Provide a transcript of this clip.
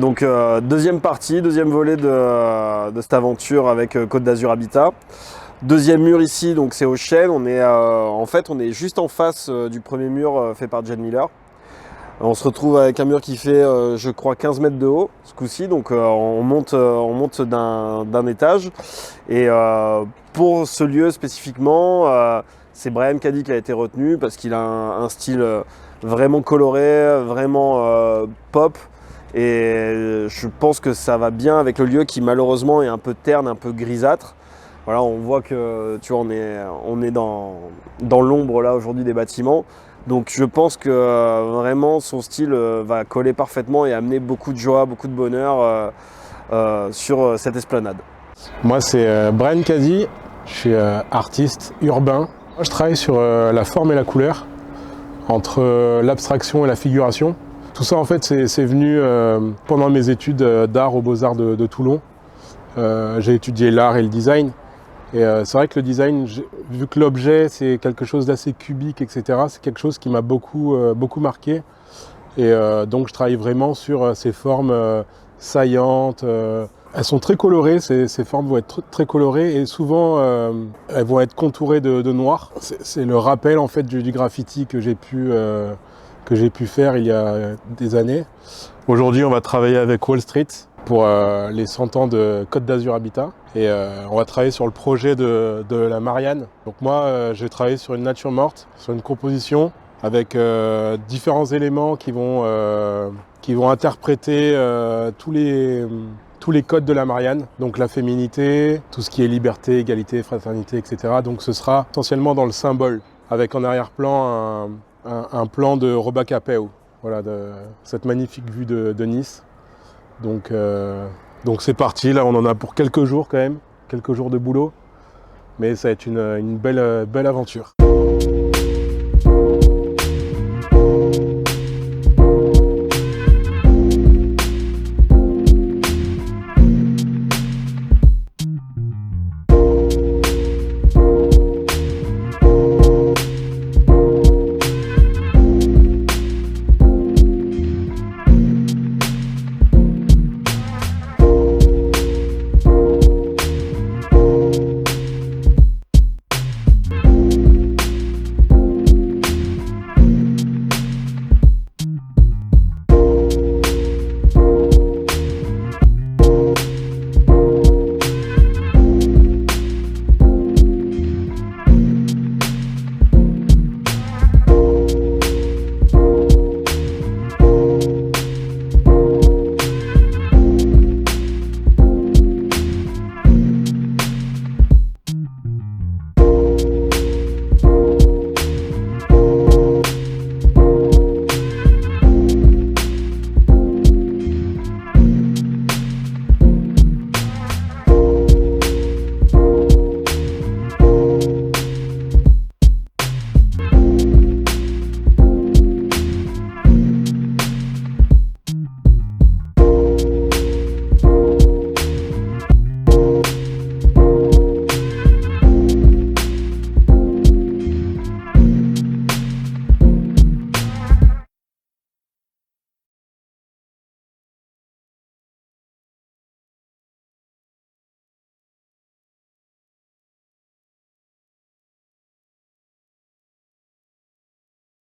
Donc deuxième partie, deuxième volet de cette aventure avec Côte d'Azur Habitat. Deuxième mur ici, donc c'est au chêne. En fait, on est juste en face du premier mur fait par Jen Miller. On se retrouve avec un mur qui fait, je crois, 15 mètres de haut ce coup-ci. Donc on monte d'un étage. Et pour ce lieu spécifiquement, c'est Brian Caddy qui a été retenu parce qu'il a un style vraiment coloré, vraiment pop. Et je pense que ça va bien avec le lieu qui malheureusement est un peu terne, un peu grisâtre. Voilà, on voit que tu vois, on est dans l'ombre là aujourd'hui des bâtiments. Donc je pense que vraiment son style va coller parfaitement et amener beaucoup de joie, beaucoup de bonheur sur cette esplanade. Moi c'est Brian Caddy, je suis artiste urbain. Moi, je travaille sur la forme et la couleur, entre l'abstraction et la figuration. Tout ça en fait c'est venu pendant mes études d'art aux Beaux-Arts de Toulon. J'ai étudié l'art et le design. Et c'est vrai que le design, vu que l'objet c'est quelque chose d'assez cubique, etc., c'est quelque chose qui m'a beaucoup marqué. Et donc je travaille vraiment sur ces formes saillantes. Elles sont très colorées, ces formes vont être très colorées et souvent elles vont être contourées de noir. C'est le rappel en fait du graffiti que j'ai pu faire il y a des années. Aujourd'hui, on va travailler avec Wall Street pour les 100 ans de Côte d'Azur Habitat. Et on va travailler sur le projet de la Marianne. Donc moi, je vais travailler sur une nature morte, sur une composition avec différents éléments qui vont interpréter tous les codes de la Marianne. Donc la féminité, tout ce qui est liberté, égalité, fraternité, etc. Donc ce sera essentiellement dans le symbole, avec en arrière-plan un plan de Robacapeu. Voilà, de cette magnifique vue de Nice. Donc c'est parti, là on en a pour quelques jours quand même, quelques jours de boulot, mais ça va être une belle aventure.